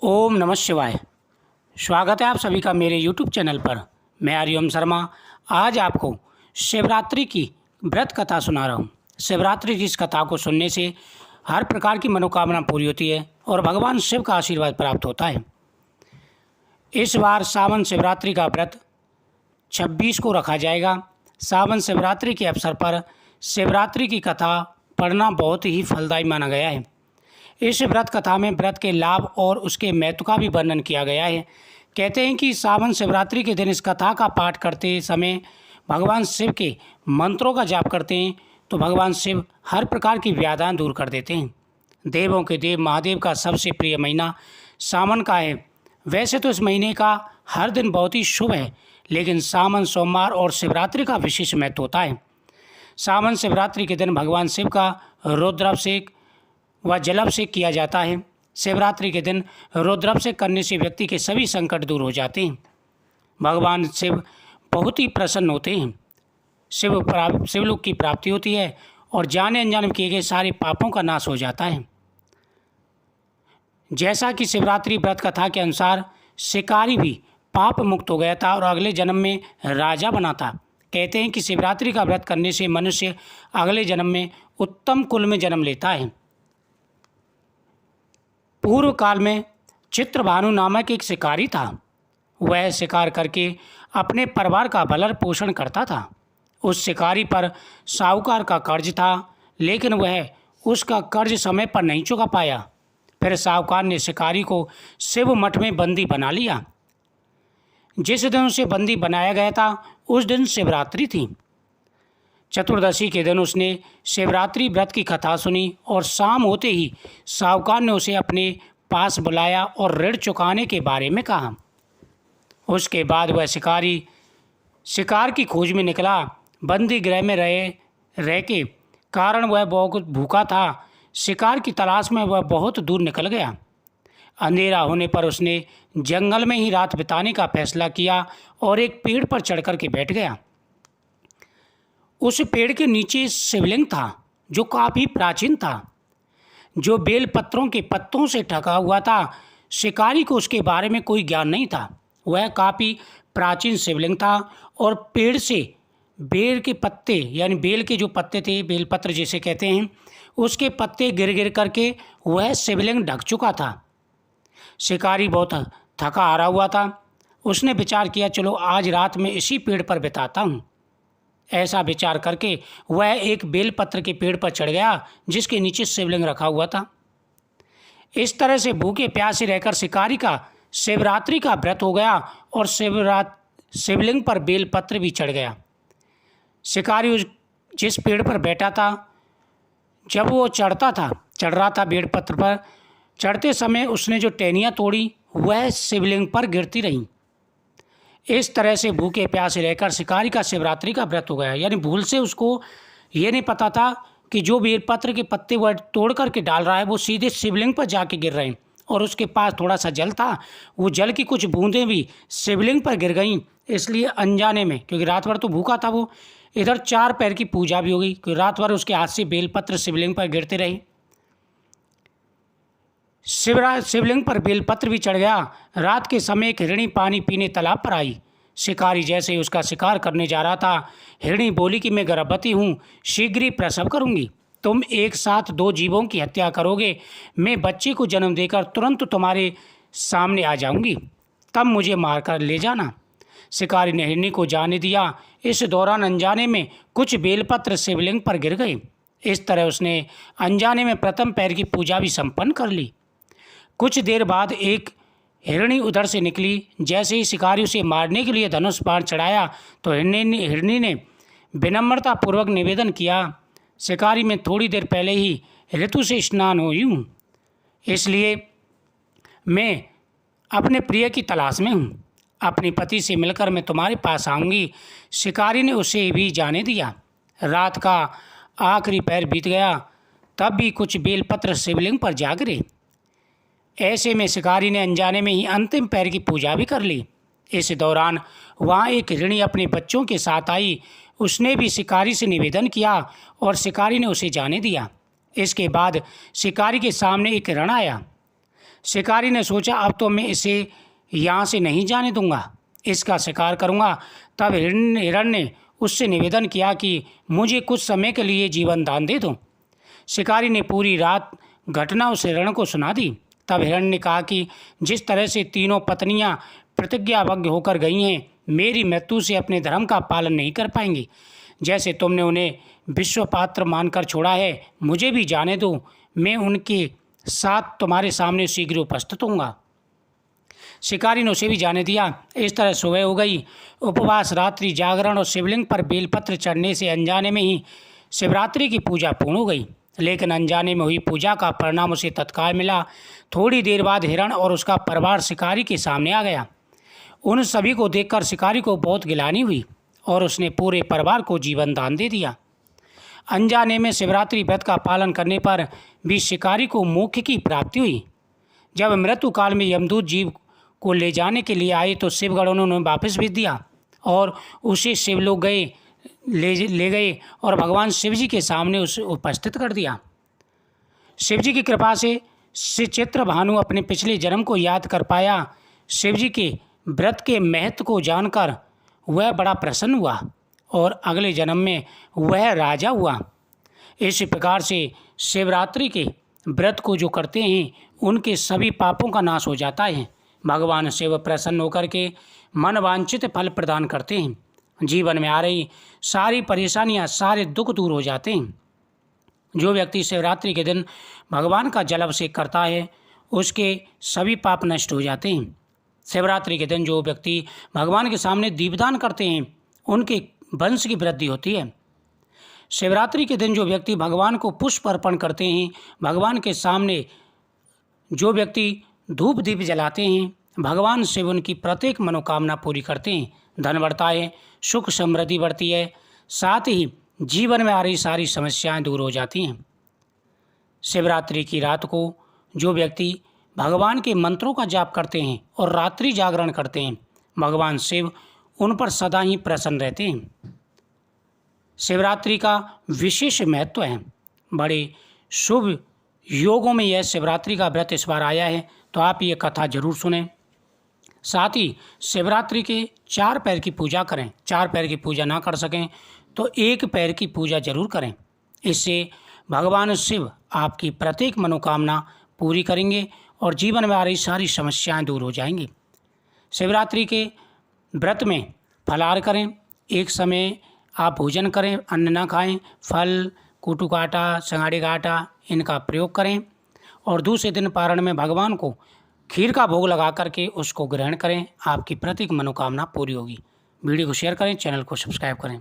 ओम नमः शिवाय। स्वागत है आप सभी का मेरे YouTube चैनल पर। मैं हरिओम शर्मा आज आपको शिवरात्रि की व्रत कथा सुना रहा हूँ। शिवरात्रि की इस कथा को सुनने से हर प्रकार की मनोकामना पूरी होती है और भगवान शिव का आशीर्वाद प्राप्त होता है। इस बार सावन शिवरात्रि का व्रत 26 को रखा जाएगा। सावन शिवरात्रि के अवसर पर शिवरात्रि की कथा पढ़ना बहुत ही फलदायी माना गया है। इस व्रत कथा में व्रत के लाभ और उसके महत्व का भी वर्णन किया गया है। कहते हैं कि सावन शिवरात्रि के दिन इस कथा का पाठ करते समय भगवान शिव के मंत्रों का जाप करते हैं तो भगवान शिव हर प्रकार की व्याधाएं दूर कर देते हैं। देवों के देव महादेव का सबसे प्रिय महीना सावन का है। वैसे तो इस महीने का हर दिन बहुत ही शुभ है, लेकिन सावन सोमवार और शिवरात्रि का विशेष महत्व होता है। सावन शिवरात्रि के दिन भगवान शिव का रुद्राभिषेक व जलाभिषेक किया जाता है। शिवरात्रि के दिन रुद्राभिषेक करने से व्यक्ति के सभी संकट दूर हो जाते हैं। भगवान शिव बहुत ही प्रसन्न होते हैं। शिवलोक की प्राप्ति होती है और जाने अनजाने में किए गए सारे पापों का नाश हो जाता है। जैसा कि शिवरात्रि व्रत कथा के अनुसार शिकारी भी पाप मुक्त हो गया था और अगले जन्म में राजा बना था। कहते हैं कि शिवरात्रि का व्रत करने से मनुष्य अगले जन्म में उत्तम कुल में जन्म लेता है। पूर्व काल में चित्रभानु नामक एक शिकारी था। वह शिकार करके अपने परिवार का भरण पोषण करता था। उस शिकारी पर साहूकार का कर्ज था, लेकिन वह उसका कर्ज समय पर नहीं चुका पाया। फिर साहूकार ने शिकारी को शिव मठ में बंदी बना लिया। जिस दिन उसे बंदी बनाया गया था उस दिन शिवरात्रि थी। चतुर्दशी के दिन उसने शिवरात्रि व्रत की कथा सुनी और शाम होते ही साहूकार ने उसे अपने पास बुलाया और ऋण चुकाने के बारे में कहा। उसके बाद वह शिकारी शिकार की खोज में निकला। बंदी गृह में रह के कारण वह बहुत भूखा था। शिकार की तलाश में वह बहुत दूर निकल गया। अंधेरा होने पर उसने जंगल में ही रात बिताने का फैसला किया और एक पेड़ पर चढ़कर के बैठ गया। उस पेड़ के नीचे शिवलिंग था जो काफ़ी प्राचीन था, जो बेल पत्रों के पत्तों से ढका हुआ था। शिकारी को उसके बारे में कोई ज्ञान नहीं था। वह काफ़ी प्राचीन शिवलिंग था और पेड़ से बेल के पत्ते यानी बेल के जो पत्ते थे, बेल पत्र जिसे कहते हैं, उसके पत्ते गिर गिर करके वह शिवलिंग ढक चुका था। शिकारी बहुत थका हारा हुआ था। उसने विचार किया, चलो आज रात में इसी पेड़ पर बिताता हूँ। ऐसा विचार करके वह एक बेलपत्र के पेड़ पर चढ़ गया जिसके नीचे शिवलिंग रखा हुआ था। इस तरह से भूखे प्यासे रहकर शिकारी का शिवरात्रि का व्रत हो गया और शिवलिंग पर बेलपत्र भी चढ़ गया। शिकारी जिस पेड़ पर बैठा था, जब वो चढ़ रहा था बेलपत्र पर, चढ़ते समय उसने जो टहनियाँ तोड़ी वह शिवलिंग पर गिरती रहीं। इस तरह से भूखे प्यासे रहकर शिकारी का शिवरात्रि का व्रत हो गया। यानी भूल से उसको ये नहीं पता था कि जो बेलपत्र के पत्ते वह तोड़ करके डाल रहा है वो सीधे शिवलिंग पर जाके गिर रहे हैं और उसके पास थोड़ा सा जल था, वो जल की कुछ बूंदें भी शिवलिंग पर गिर गईं। इसलिए अनजाने में, क्योंकि रात भर तो भूखा था वो, इधर 4 पैर की पूजा भी हो गई क्योंकि रात भर उसके हाथ से बेलपत्र शिवलिंग पर गिरते रहे। शिवलिंग पर बेलपत्र भी चढ़ गया। रात के समय एक हिरणी पानी पीने तालाब पर आई। शिकारी जैसे ही उसका शिकार करने जा रहा था, हिरणी बोली कि मैं गर्भवती हूँ, शीघ्र ही प्रसव करूँगी। तुम एक साथ 2 जीवों की हत्या करोगे, मैं बच्चे को जन्म देकर तुरंत तुम्हारे सामने आ जाऊँगी, तब मुझे मारकर ले जाना। शिकारी ने हिरणी को जाने दिया। इस दौरान अनजाने में कुछ बेलपत्र शिवलिंग पर गिर गए। इस तरह उसने अनजाने में प्रथम पैर की पूजा भी संपन्न कर ली। कुछ देर बाद एक हिरणी उधर से निकली। जैसे ही शिकारी उसे मारने के लिए धनुष बाण चढ़ाया तो हिरणी ने विनम्रतापूर्वक निवेदन किया, शिकारी में थोड़ी देर पहले ही ऋतु से स्नान हुई हूँ, इसलिए मैं अपने प्रिय की तलाश में हूँ। अपने पति से मिलकर मैं तुम्हारे पास आऊँगी। शिकारी ने उसे भी जाने दिया। रात का आखिरी पैर बीत गया, तब भी कुछ बेलपत्र शिवलिंग पर जा गिरे। ऐसे में शिकारी ने अनजाने में ही अंतिम पैर की पूजा भी कर ली। इस दौरान वहाँ एक हिरणी अपने बच्चों के साथ आई। उसने भी शिकारी से निवेदन किया और शिकारी ने उसे जाने दिया। इसके बाद शिकारी के सामने एक रण आया। शिकारी ने सोचा अब तो मैं इसे यहाँ से नहीं जाने दूंगा, इसका शिकार करूंगा। तब हिरण ने उससे निवेदन किया कि मुझे कुछ समय के लिए जीवन दान दे दो। शिकारी ने पूरी रात घटना उस हिरण को सुना दी। तब हिरण ने कहा कि जिस तरह से तीनों पत्नियां प्रतिज्ञाबद्ध होकर गई हैं, मेरी मृत्यु से अपने धर्म का पालन नहीं कर पाएंगी। जैसे तुमने उन्हें विश्वपात्र मानकर छोड़ा है, मुझे भी जाने दो, मैं उनके साथ तुम्हारे सामने शीघ्र उपस्थित होऊंगा। शिकारी ने उसे भी जाने दिया। इस तरह सुबह हो गई। उपवास, रात्रि जागरण और शिवलिंग पर बेलपत्र चढ़ने से अनजाने में ही शिवरात्रि की पूजा पूर्ण हो गई। लेकिन अनजाने में हुई पूजा का परिणाम उसे तत्काल मिला। थोड़ी देर बाद हिरण और उसका परिवार शिकारी के सामने आ गया। उन सभी को देखकर शिकारी को बहुत गिलानी हुई और उसने पूरे परिवार को जीवन दान दे दिया। अनजाने में शिवरात्रि व्रत का पालन करने पर भी शिकारी को मोक्ष की प्राप्ति हुई। जब मृत्यु काल में यमदूत जीव को ले जाने के लिए आए तो शिवगणों ने उन्हें वापस भेज दिया और उसे शिवलोक ले गए और भगवान शिव जी के सामने उसे उपस्थित कर दिया। शिव जी की कृपा से चित्र भानु अपने पिछले जन्म को याद कर पाया। शिव जी के व्रत के महत्व को जानकर वह बड़ा प्रसन्न हुआ और अगले जन्म में वह राजा हुआ। इस प्रकार से शिवरात्रि के व्रत को जो करते हैं उनके सभी पापों का नाश हो जाता है। भगवान शिव प्रसन्न होकर के मन वांछित फल प्रदान करते हैं। जीवन में आ रही सारी परेशानियां, सारे दुख दूर हो जाते हैं। जो व्यक्ति शिवरात्रि के दिन भगवान का जल अभिषेक करता है उसके सभी पाप नष्ट हो जाते हैं। शिवरात्रि के दिन जो व्यक्ति भगवान के सामने दीपदान करते हैं उनके वंश की वृद्धि होती है। शिवरात्रि के दिन जो व्यक्ति भगवान को पुष्प अर्पण करते हैं, भगवान के सामने जो व्यक्ति धूप दीप जलाते हैं, भगवान शिव उनकी प्रत्येक मनोकामना पूरी करते हैं। धन बढ़ता है, सुख समृद्धि बढ़ती है, साथ ही जीवन में आ रही सारी समस्याएं दूर हो जाती हैं। शिवरात्रि की रात को जो व्यक्ति भगवान के मंत्रों का जाप करते हैं और रात्रि जागरण करते हैं, भगवान शिव उन पर सदा ही प्रसन्न रहते हैं। शिवरात्रि का विशेष महत्व है। बड़े शुभ योगों में यह शिवरात्रि का व्रत इस बार आया है, तो आप ये कथा जरूर सुनें। साथ ही शिवरात्रि के 4 पैर की पूजा करें। 4 पैर की पूजा ना कर सकें तो 1 पैर की पूजा जरूर करें। इससे भगवान शिव आपकी प्रत्येक मनोकामना पूरी करेंगे और जीवन में आ रही सारी समस्याएं दूर हो जाएंगी। शिवरात्रि के व्रत में फलाहार करें। एक समय आप भोजन करें, अन्न ना खाएं। फल, कूटू का आटा, सिंघाड़े का आटा इनका प्रयोग करें और दूसरे दिन पारण में भगवान को खीर का भोग लगा करके उसको ग्रहण करें। आपकी प्रत्येक मनोकामना पूरी होगी। वीडियो को शेयर करें, चैनल को सब्सक्राइब करें।